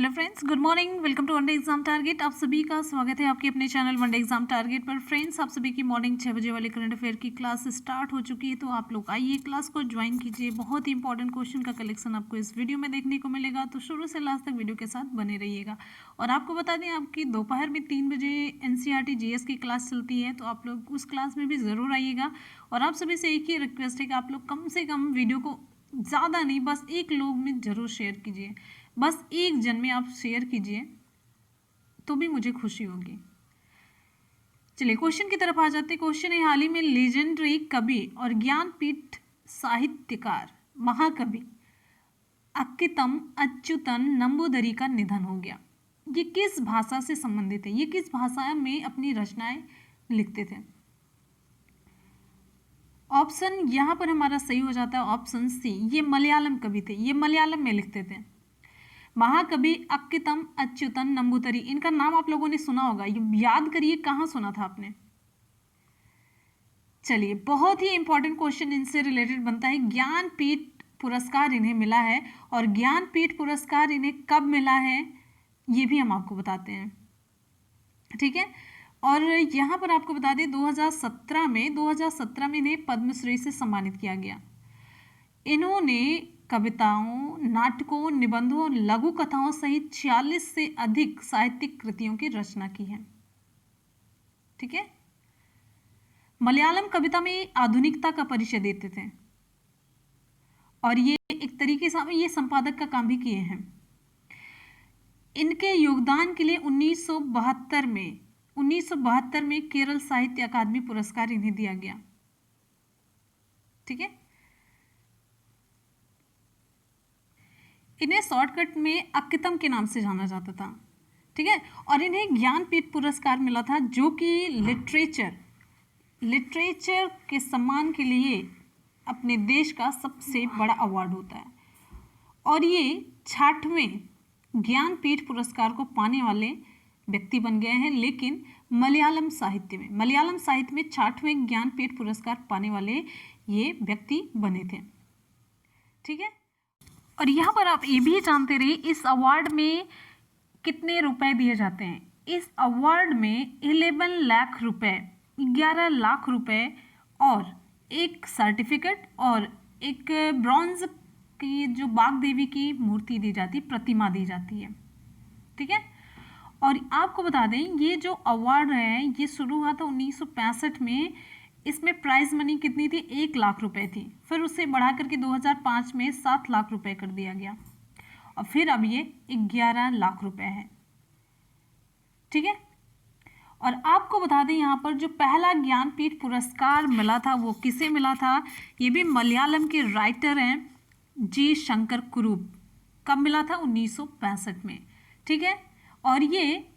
Hello friends, good morning. Welcome to one day exam target. आप सभी का स्वागत है आपके अपने चैनल वनडे एग्जाम टारगेट पर। फ्रेंड्स, आप सभी की मॉर्निंग 6 बजे वाली करंट अफेयर की क्लास स्टार्ट हो चुकी है, तो आप लोग आइए क्लास को ज्वाइन कीजिए। बहुत ही इंपॉर्टेंट क्वेश्चन का कलेक्शन आपको इस वीडियो में देखने को मिलेगा, तो शुरू से लास्ट तक वीडियो के साथ बने रहिएगा। और आपको बता दें, आपकी दोपहर में 3 बजे NCERT GS की क्लास चलती है, तो आप लोग उस क्लास में भी ज़रूर आइएगा। और आप सभी से एक ही रिक्वेस्ट है कि आप लोग कम से कम वीडियो को ज़्यादा नहीं, बस एक लोग में ज़रूर शेयर कीजिए। बस एक जन में आप शेयर कीजिए तो भी मुझे खुशी होगी। चलिए क्वेश्चन की तरफ आ जाते हैं। क्वेश्चन है, हाल ही में लेजेंडरी कवि और ज्ञानपीठ साहित्यकार महाकवि अक्कितम अच्युतन नंबूदरी का निधन हो गया। ये किस भाषा से संबंधित है? ये किस भाषा में अपनी रचनाएं लिखते थे? ऑप्शन यहाँ पर हमारा सही हो जाता है ऑप्शन सी, ये मलयालम कवि थे, ये मलयालम में लिखते थे। महाकवि अक्कितम अच्युतन नंबूदरी, इनका नाम आप लोगों ने सुना होगा, ये याद करिए कहाँ सुना था आपने। चलिए, बहुत ही इंपॉर्टेंट क्वेश्चन इनसे रिलेटेड बनता है। ज्ञानपीठ पुरस्कार इन्हें मिला है, और ज्ञानपीठ पुरस्कार इन्हें कब मिला है ये भी हम आपको बताते हैं, ठीक है। और यहाँ पर आपको बता दें 2017 में इन्हें पद्मश्री से सम्मानित किया गया। इन्होंने कविताओं, नाटकों, निबंधों, लघु कथाओं सहित 46 से अधिक साहित्यिक कृतियों की रचना की है, ठीक है। मलयालम कविता में आधुनिकता का परिचय देते थे, और ये एक तरीके से ये संपादक का काम भी किए हैं। इनके योगदान के लिए 1972 में केरल साहित्य अकादमी पुरस्कार इन्हें दिया गया, ठीक है। इन्हें शॉर्टकट में अक्कितम के नाम से जाना जाता था, ठीक है। और इन्हें ज्ञानपीठ पुरस्कार मिला था, जो कि लिटरेचर के सम्मान के लिए अपने देश का सबसे बड़ा अवार्ड होता है। और ये 66वें ज्ञानपीठ पुरस्कार को पाने वाले व्यक्ति बन गए हैं। लेकिन मलयालम साहित्य में 66वें ज्ञानपीठ पुरस्कार पाने वाले ये व्यक्ति बने थे, ठीक है। और यहाँ पर आप ये भी जानते रहिए, इस अवार्ड में कितने रुपए दिए जाते हैं। इस अवार्ड में 11 लाख रुपए, 11 लाख रुपए और एक सर्टिफिकेट और एक ब्रॉन्ज की जो बाग देवी की मूर्ति दी जाती, प्रतिमा दी जाती है, ठीक है। और आपको बता दें, ये जो अवार्ड है ये शुरू हुआ था 1965 में। इसमें प्राइज मनी कितनी थी? 1 लाख रुपए थी। फिर उससे बढ़ा करके 2005 में 7 लाख रुपए कर दिया गया, और फिर अब ये 11 लाख रुपए है, ठीक है। और आपको बता दें, यहाँ पर जो पहला ज्ञानपीठ पुरस्कार मिला था वो किसे मिला था? ये भी मलयालम के राइटर हैं जी शंकर कुरूप। कब मिला था? 1965 में, ठीक है। और ये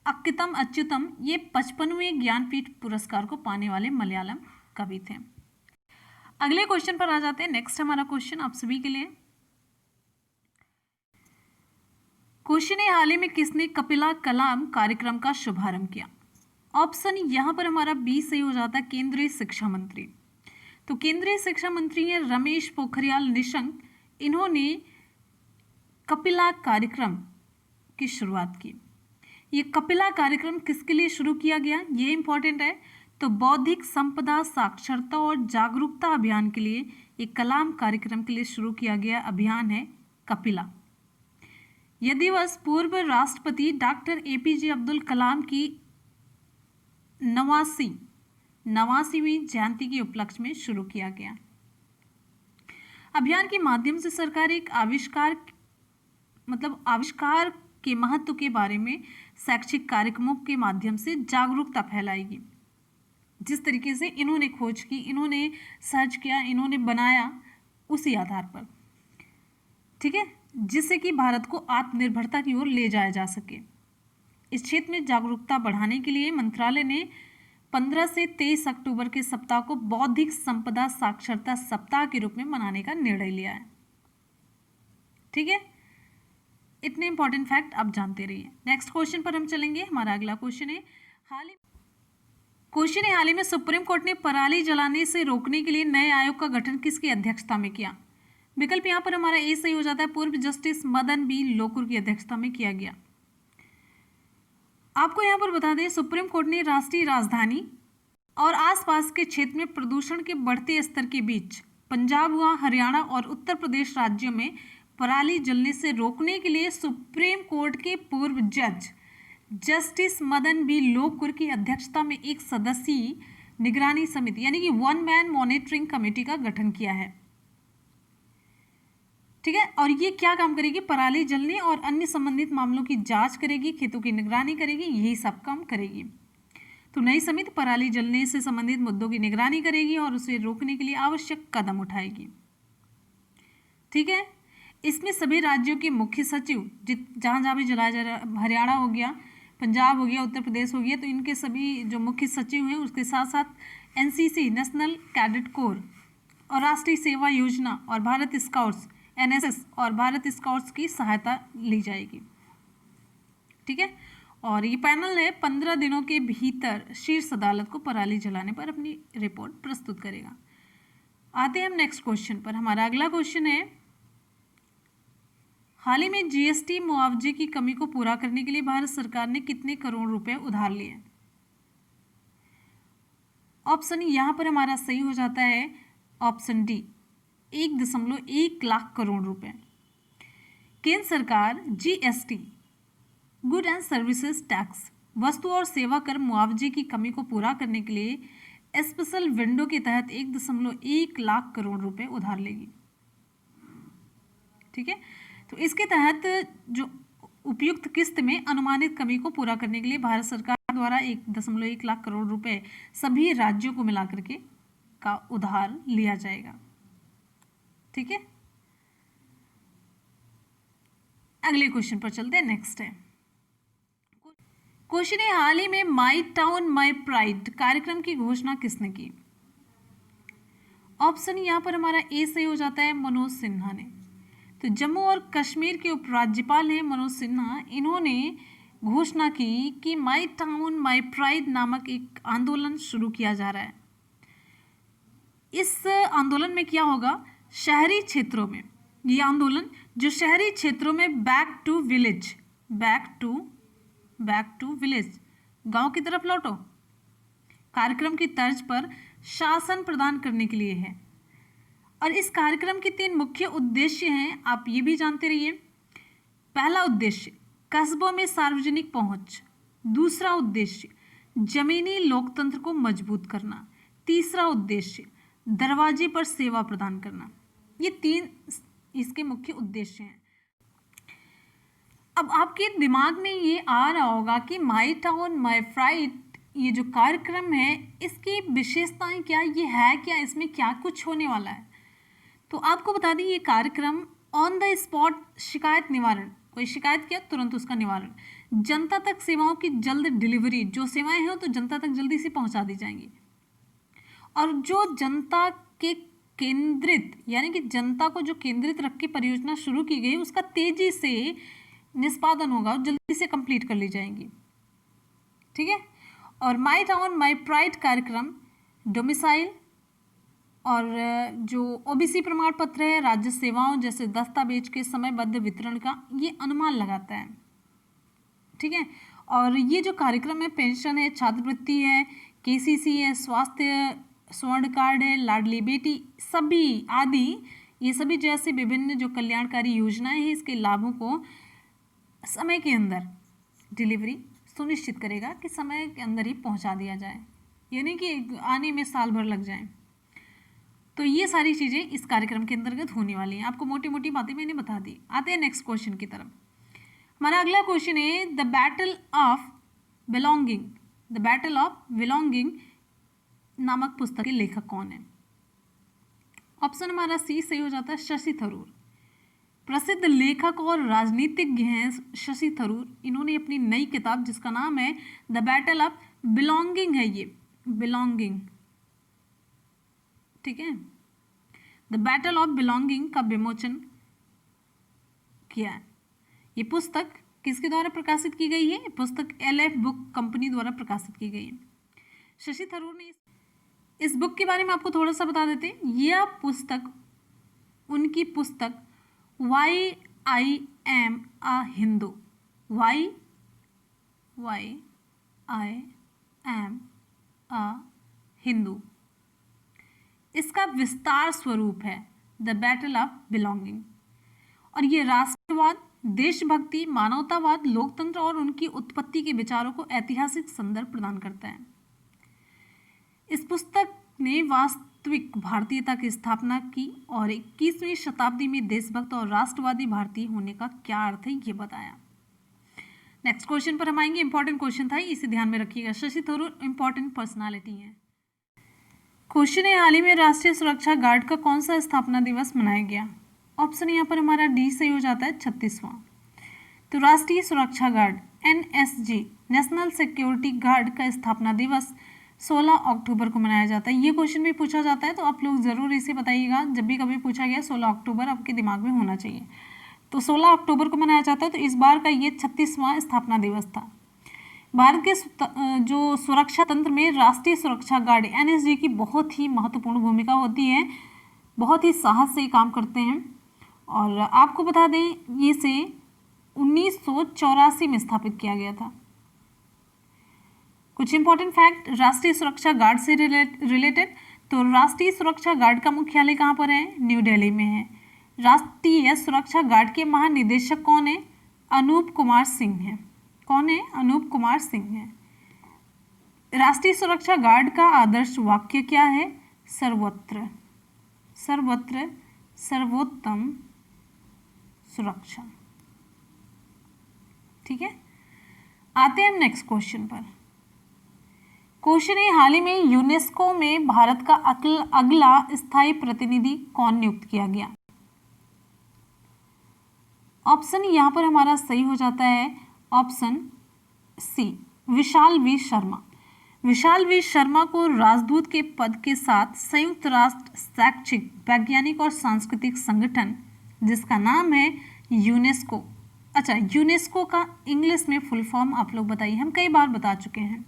अक्कितम अच्युतम ये 55वें ज्ञानपीठ पुरस्कार को पाने वाले मलयालम कवि थे। अगले क्वेश्चन पर आ जाते हैं। नेक्स्ट हमारा क्वेश्चन आप सभी के लिए क्वेश्चन है, हाल ही में किसने कपिला कलाम कार्यक्रम का शुभारंभ किया? ऑप्शन यहाँ पर हमारा बी सही हो जाता है, केंद्रीय शिक्षा मंत्री। तो केंद्रीय शिक्षा मंत्री है रमेश पोखरियाल निशंक। इन्होंने कपिला कार्यक्रम की शुरुआत की। ये कपिला कार्यक्रम किसके लिए शुरू किया गया, ये इंपॉर्टेंट है। तो बौद्धिक संपदा साक्षरता और जागरूकता अभियान के लिए ये कलाम कार्यक्रम के लिए शुरू किया गया अभियान है कपिला। यह दिवस पूर्व राष्ट्रपति डॉक्टर APJ अब्दुल कलाम की 89वीं जयंती के उपलक्ष्य में शुरू किया गया। अभियान के माध्यम से सरकार एक आविष्कार के महत्व के बारे में शैक्षिक कार्यक्रमों के माध्यम से जागरूकता फैलाएगी। जिस तरीके से इन्होंने खोज की, इन्होंने सर्च किया, इन्होंने बनाया, उसी आधार पर, ठीक है, जिससे कि भारत को आत्मनिर्भरता की ओर ले जाया जा सके। इस क्षेत्र में जागरूकता बढ़ाने के लिए मंत्रालय ने 15 से 23 अक्टूबर के सप्ताह को बौद्धिक संपदा साक्षरता सप्ताह के रूप में मनाने का निर्णय लिया है, ठीक है। इतने इंपॉर्टेंट फैक्ट आप जानते रहिए। नेक्स्ट क्वेश्चन पर हम चलेंगे। हमारा अगला क्वेश्चन है, हाल ही में सुप्रीम कोर्ट ने पराली जलाने से रोकने के लिए नए आयोग का गठन किसकी अध्यक्षता में किया? विकल्प यहाँ पर हमारा ए सही हो जाता है, पूर्व जस्टिस मदन बी लोकुर की अध्यक्षता में किया गया। आपको यहाँ पर बता दें, सुप्रीम कोर्ट ने राष्ट्रीय राजधानी और आसपास के क्षेत्र में प्रदूषण के बढ़ते स्तर के बीच पंजाब व हरियाणा और उत्तर प्रदेश राज्यों में पराली जलने से रोकने के लिए सुप्रीम कोर्ट के पूर्व जज जस्टिस मदन बी लोकुर की अध्यक्षता में एक सदस्यीय निगरानी समिति यानी कि वन मैन मॉनिटरिंग कमेटी का गठन किया है। ठीक है, और ये क्या काम करेगी? पराली जलने और अन्य संबंधित मामलों की जांच करेगी, खेतों की निगरानी करेगी, यही सब काम करेगी। तो नई समिति पराली जलने से संबंधित मुद्दों की निगरानी करेगी और उसे रोकने के लिए आवश्यक कदम उठाएगी। ठीक है, इसमें सभी राज्यों के मुख्य सचिव जहाँ जहाँ भी जलाया जा रहा है, हरियाणा हो गया, पंजाब हो गया, उत्तर प्रदेश हो गया, तो इनके सभी जो मुख्य सचिव हैं उसके साथ साथ एनसीसी नेशनल कैडेट कोर और राष्ट्रीय सेवा योजना और भारत स्काउट्स एनएसएस और भारत स्काउट्स की सहायता ली जाएगी। ठीक है, और ये पैनल है 15 दिनों के भीतर शीर्ष अदालत को पराली जलाने पर अपनी रिपोर्ट प्रस्तुत करेगा। आते हैं हम नेक्स्ट क्वेश्चन पर। हमारा अगला क्वेश्चन है, हाल ही में जीएसटी मुआवजे की कमी को पूरा करने के लिए भारत सरकार ने कितने करोड़ रुपए उधार लिए? ऑप्शन यहाँ पर हमारा सही हो जाता है ऑप्शन डी, 1.1 लाख करोड़ रुपए। केंद्र सरकार GST good and services tax वस्तु और सेवा कर मुआवजे की कमी को पूरा करने के लिए स्पेशल विंडो के तहत 1.1 लाख करोड़ रुपए उधार लेगी। ठीक है, तो इसके तहत जो उपयुक्त किस्त में अनुमानित कमी को पूरा करने के लिए भारत सरकार द्वारा 1.1 लाख करोड़ रुपए सभी राज्यों को मिलाकर के का उधार लिया जाएगा। ठीक है, अगले क्वेश्चन पर चलते हैं। नेक्स्ट है क्वेश्चन है, हाल ही में माई टाउन माई प्राइड कार्यक्रम की घोषणा किसने की? ऑप्शन यहाँ पर हमारा ए सही हो जाता है, मनोज सिन्हा ने। तो जम्मू और कश्मीर के उपराज्यपाल हैं मनोज सिन्हा, इन्होंने घोषणा की कि माई टाउन माई प्राइड नामक एक आंदोलन शुरू किया जा रहा है। इस आंदोलन में क्या होगा? शहरी क्षेत्रों में ये आंदोलन, जो शहरी क्षेत्रों में बैक टू विलेज गांव की तरफ लौटो कार्यक्रम की तर्ज पर शासन प्रदान करने के लिए है। और इस कार्यक्रम के 3 मुख्य उद्देश्य हैं, आप ये भी जानते रहिए। पहला उद्देश्य कस्बों में सार्वजनिक पहुंच, दूसरा उद्देश्य जमीनी लोकतंत्र को मजबूत करना, तीसरा उद्देश्य दरवाजे पर सेवा प्रदान करना। ये 3 इसके मुख्य उद्देश्य हैं। अब आपके दिमाग में ये आ रहा होगा कि माई टाउन माई प्राइड ये जो कार्यक्रम है इसकी विशेषताएं क्या, ये है क्या, इसमें क्या कुछ होने वाला है? तो आपको बता दें, ये कार्यक्रम ऑन द स्पॉट शिकायत निवारण, कोई शिकायत किया तुरंत उसका निवारण, जनता तक सेवाओं की जल्द डिलीवरी, जो सेवाएं हैं तो जनता तक जल्दी से पहुंचा दी जाएंगी, और जो जनता के केंद्रित यानी कि जनता को जो केंद्रित रख के परियोजना शुरू की गई उसका तेजी से निष्पादन होगा, जल्दी से कंप्लीट कर ली जाएंगी। ठीक है, और माई टाउन माई प्राइड कार्यक्रम डोमिसाइल और जो ओबीसी प्रमाण पत्र है, राज्य सेवाओं जैसे दस्तावेज के समयबद्ध वितरण का ये अनुमान लगाता है। ठीक है, और ये जो कार्यक्रम है, पेंशन है, छात्रवृत्ति है, केसीसी है, स्वास्थ्य स्वर्ण कार्ड है, लाडली बेटी सभी आदि, ये सभी जैसे विभिन्न जो कल्याणकारी योजनाएं हैं इसके लाभों को समय के अंदर डिलीवरी सुनिश्चित करेगा कि समय के अंदर ही पहुंचा दिया जाए, यानी कि आने में साल भर लग जाए। तो ये सारी चीज़ें इस कार्यक्रम के अंतर्गत होने वाली हैं। आपको मोटी मोटी बातें मैंने बता दी। आते हैं नेक्स्ट क्वेश्चन की तरफ। हमारा अगला क्वेश्चन है, द बैटल ऑफ बिलोंगिंग नामक पुस्तक के लेखक कौन है? ऑप्शन हमारा सी सही हो जाता है, शशि थरूर। प्रसिद्ध लेखक और राजनीतिज्ञ हैं शशि थरूर। इन्होंने अपनी नई किताब जिसका नाम है द बैटल ऑफ बिलोंगिंग है, ये बिलोंगिंग, ठीक है, द बैटल ऑफ बिलोंगिंग का विमोचन किया है। ये पुस्तक किसके द्वारा प्रकाशित की गई है? पुस्तक LF बुक कंपनी द्वारा प्रकाशित की गई है। शशि थरूर ने इस बुक के बारे में आपको थोड़ा सा बता देते हैं। यह पुस्तक उनकी पुस्तक why I am a Hindu, why I am a Hindu, इसका विस्तार स्वरूप है द बैटल ऑफ बिलोंगिंग। और ये राष्ट्रवाद, देशभक्ति, मानवतावाद, लोकतंत्र और उनकी उत्पत्ति के विचारों को ऐतिहासिक संदर्भ प्रदान करता है। इस पुस्तक ने वास्तविक भारतीयता की स्थापना की और 21वीं शताब्दी में देशभक्त और राष्ट्रवादी भारतीय होने का क्या अर्थ है ये बताया। नेक्स्ट क्वेश्चन पर हम आएंगे। इंपॉर्टेंट क्वेश्चन था, इसे ध्यान में रखिएगा। शशि थरूर इंपॉर्टेंट पर्सनालिटी है। क्वेश्चन है, हाल ही में राष्ट्रीय सुरक्षा गार्ड का कौन सा स्थापना दिवस मनाया गया? ऑप्शन यहाँ पर हमारा डी सही हो जाता है 36वां। तो राष्ट्रीय सुरक्षा guard NSG, national security guard का स्थापना दिवस 16 अक्टूबर को मनाया जाता है। ये क्वेश्चन भी पूछा जाता है तो आप लोग ज़रूर इसे बताइएगा। जब भी कभी पूछा गया 16 अक्टूबर आपके दिमाग में होना चाहिए। तो 16 अक्टूबर को मनाया जाता है। तो इस बार का ये 36वां स्थापना दिवस था। भारत के जो सुरक्षा तंत्र में राष्ट्रीय सुरक्षा गार्ड NSG की बहुत ही महत्वपूर्ण भूमिका होती है। बहुत ही साहस से काम करते हैं। और आपको बता दें, ये से 1984 में स्थापित किया गया था। कुछ इंपॉर्टेंट फैक्ट राष्ट्रीय सुरक्षा गार्ड से रिलेटेड। तो राष्ट्रीय सुरक्षा गार्ड का मुख्यालय कहाँ पर है? न्यू दिल्ली में है। राष्ट्रीय सुरक्षा गार्ड के महानिदेशक कौन है? अनूप कुमार सिंह है। कौन है? अनूप कुमार सिंह है। राष्ट्रीय सुरक्षा गार्ड का आदर्श वाक्य क्या है? सर्वत्र सर्वोत्तम सुरक्षा। ठीक है, आते हैं हम नेक्स्ट क्वेश्चन पर। क्वेश्चन है, हाल ही में यूनेस्को में भारत का अगला स्थायी प्रतिनिधि कौन नियुक्त किया गया? ऑप्शन यहां पर हमारा सही हो जाता है option C, Vishal V Sharma. Vishal V Sharma को राजदूत के पद के साथ संयुक्त राष्ट्र शैक्षिक, वैज्ञानिक और सांस्कृतिक संगठन जिसका नाम है यूनेस्को। अच्छा, यूनेस्को का इंग्लिश में फुल फॉर्म आप लोग बताइए, हम कई बार बता चुके हैं।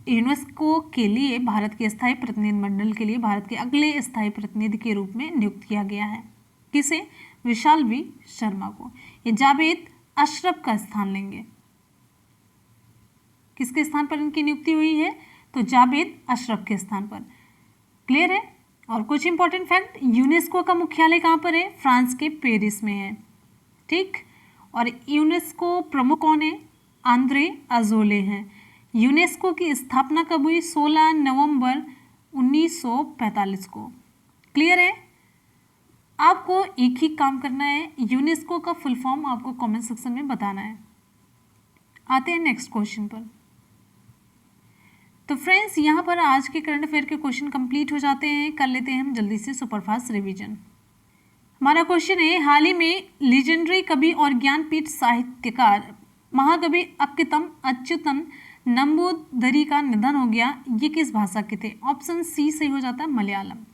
यूनेस्को के लिए भारत के स्थायी प्रतिनिधि मंडल के लिए भारत के अगले स्थायी प्रतिनिधि के रूप में नियुक्त किया गया है। किसे? विशाल वी शर्मा को। ये जावेद अशरफ का स्थान लेंगे। किसके स्थान पर इनकी नियुक्ति हुई है? तो जावेद अशरफ के स्थान पर। क्लियर है? और कुछ इंपॉर्टेंट फैक्ट, यूनेस्को का मुख्यालय कहाँ पर है? फ्रांस के पेरिस में है। ठीक, और यूनेस्को प्रमुख कौन है? आंद्रे अजोले हैं। यूनेस्को की स्थापना कब हुई? 16 नवंबर 1945 को। क्लियर है? आपको एक ही काम करना है, यूनेस्को का फुल फॉर्म आपको कमेंट सेक्शन में बताना है। आते हैं नेक्स्ट क्वेश्चन पर। तो फ्रेंड्स, यहाँ पर आज के करंट अफेयर के क्वेश्चन कंप्लीट हो जाते हैं। कर लेते हैं हम जल्दी से सुपरफास्ट रिवीजन। हमारा क्वेश्चन है, हाल ही में लीजेंडरी कवि और ज्ञानपीठ साहित्यकार महाकवि अक्कितम अच्युतन नंबूदरी का निधन हो गया। ये किस भाषा के थे? ऑप्शन सी सही हो जाता है मलयालम।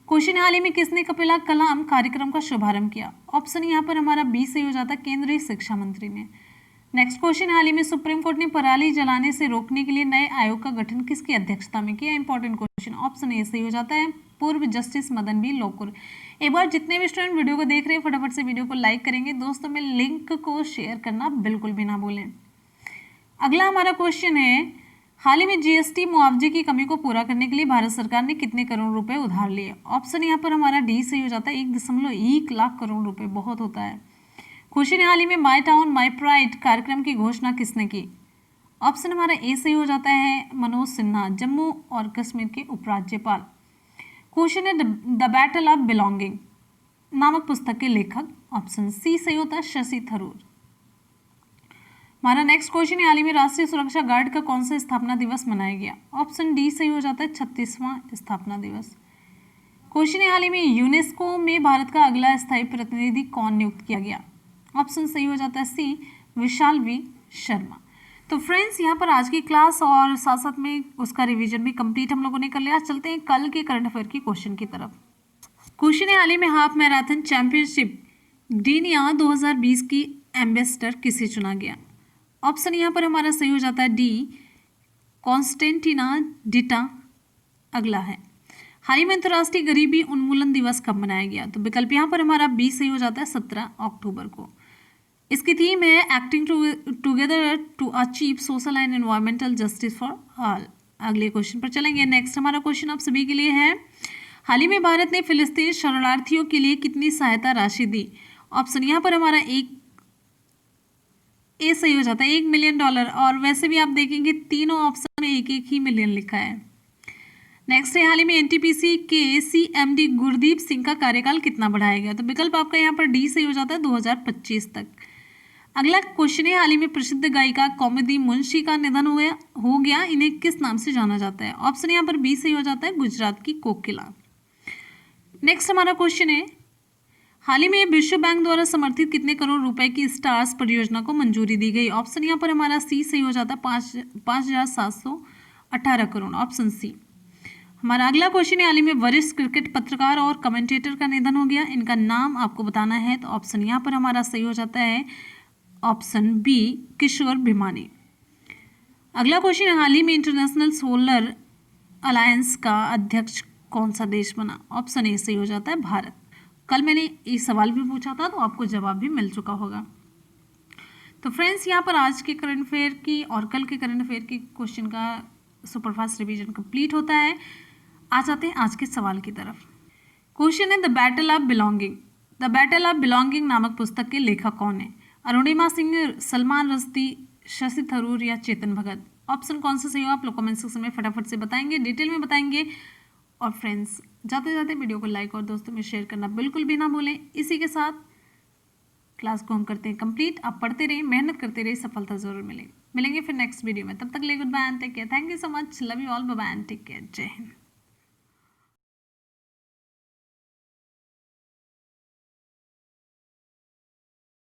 क्वेश्चन, हाल ही में किसने कपिला कलाम कार्यक्रम का शुभारंभ किया? ऑप्शन यहाँ पर हमारा बी सही हो जाता है केंद्रीय शिक्षा मंत्री ने। नेक्स्ट क्वेश्चन, हाल ही में सुप्रीम कोर्ट ने पराली जलाने से रोकने के लिए नए आयोग का गठन किसकी अध्यक्षता में किया? Important question. ऑप्शन ए सही हो जाता है पूर्व जस्टिस मदन बी लोकुर। एक बार जितने भी स्टूडेंट वीडियो को देख रहे हैं फटाफट से वीडियो को लाइक करेंगे, दोस्तों में लिंक को शेयर करना बिल्कुल भी ना भूलें। अगला हमारा क्वेश्चन है, हाल ही में जीएसटी मुआवजे की कमी को पूरा करने के लिए भारत सरकार ने कितने करोड़ रुपए उधार लिए? ऑप्शन यहाँ पर हमारा डी सही हो जाता है 1.1 लाख करोड़ रुपए, बहुत होता है। क्वेश्चन, हाल ही में माई टाउन माई प्राइड कार्यक्रम की घोषणा किसने की? ऑप्शन हमारा ए सही हो जाता है मनोज सिन्हा, जम्मू और कश्मीर के उपराज्यपाल। क्वेश्चन है, द बैटल ऑफ बिलोंगिंग नामक पुस्तक के लेखक? ऑप्शन सी सही होता है शशि थरूर। हमारा नेक्स्ट क्वेश्चन है, हाल ही में राष्ट्रीय सुरक्षा गार्ड का कौन सा स्थापना दिवस मनाया गया? ऑप्शन डी सही हो जाता है 36वां स्थापना दिवस। क्वेश्चन है, हाल ही में यूनेस्को में भारत का अगला स्थायी प्रतिनिधि कौन नियुक्त किया गया? ऑप्शन सही हो जाता है सी विशाल वी शर्मा। तो फ्रेंड्स, यहाँ पर आज की क्लास और साथ साथ में उसका रिवीजन भी कंप्लीट हम लोगों ने कर लिया। चलते हैं कल के करंट अफेयर की क्वेश्चन की तरफ। क्वेश्चन है, हाल ही में हाफ मैराथन चैंपियनशिप डीनिया 2020 की एम्बेसडर किसे चुना गया? ऑप्शन यहाँ पर हमारा सही हो जाता है डी कॉन्स्टेंटिना डिटा। अगला है, हाल ही में अंतर्राष्ट्रीय गरीबी उन्मूलन दिवस कब मनाया गया? तो विकल्प यहाँ पर हमारा 20 सही हो जाता है, 17 अक्टूबर को। इसकी थीम है acting together to achieve social and environmental justice for all. अगले क्वेश्चन पर चलेंगे। नेक्स्ट हमारा क्वेश्चन आप सभी के लिए है, हाल ही में भारत ने फिलिस्तीनी शरणार्थियों के लिए कितनी सहायता राशि दी? ऑप्शन यहाँ पर हमारा एक ए सही हो जाता है, $1 मिलियन। और वैसे भी आप देखेंगे तीनों ऑप्शन में एक एक ही मिलियन लिखा है। नेक्स्ट है, हाल ही में एनटीपीसी के सीएमडी गुरदीप सिंह का कार्यकाल कितना बढ़ाया गया? तो विकल्प आपका यहाँ पर डी सही हो जाता है, 2025 तक। अगला क्वेश्चन है, हाल ही में प्रसिद्ध गायिका कौमुदी मुंशी का निधन हो गया, इन्हें किस नाम से जाना जाता है? ऑप्शन यहाँ पर बी सही हो जाता है, गुजरात की कोकिला। नेक्स्ट हमारा क्वेश्चन है, हाल ही में विश्व बैंक द्वारा समर्थित कितने करोड़ रुपए की स्टार्स परियोजना को मंजूरी दी गई? ऑप्शन यहाँ पर हमारा सी सही हो जाता है, 5,718 करोड़, ऑप्शन सी। हमारा अगला क्वेश्चन है, हाल ही में वरिष्ठ क्रिकेट पत्रकार और कमेंटेटर का निधन हो गया, इनका नाम आपको बताना है। तो ऑप्शन यहाँ पर हमारा सही हो जाता है, ऑप्शन बी, किशोर भिमानी। अगला क्वेश्चन है, हाल ही में इंटरनेशनल सोलर अलायंस का अध्यक्ष कौन सा देश बना? ऑप्शन ए सही हो जाता है, भारत। कल मैंने ये सवाल भी पूछा था, तो आपको जवाब भी मिल चुका होगा। तो फ्रेंड्स, यहाँ पर आज के करंट अफेयर की और कल के करंट अफेयर के क्वेश्चन का सुपरफास्ट रिवीजन कंप्लीट होता है। आ जाते हैं आज के सवाल की तरफ। क्वेश्चन है, the battle of belonging. The battle of belonging नामक पुस्तक के लेखक कौन है? अरुणिमा सिंह, सलमान रश्दी, शशि थरूर या चेतन भगत? ऑप्शन कौन सा सही हो आप लोग कमेंट सेक्शन में फटाफट से बताएंगे, डिटेल में बताएंगे। और फ्रेंड्स, जाते जाते वीडियो को लाइक और दोस्तों में शेयर करना बिल्कुल भी ना भूलें। इसी के साथ क्लास को हम करते हैं कंप्लीट। आप पढ़ते रहिए, मेहनत करते रहिए, सफलता जरूर मिलेगी। मिलेंगे फिर नेक्स्ट वीडियो में, तब तक ले goodbye and take care. Thank you so much, love you all, bye bye and take care. जय हिंद।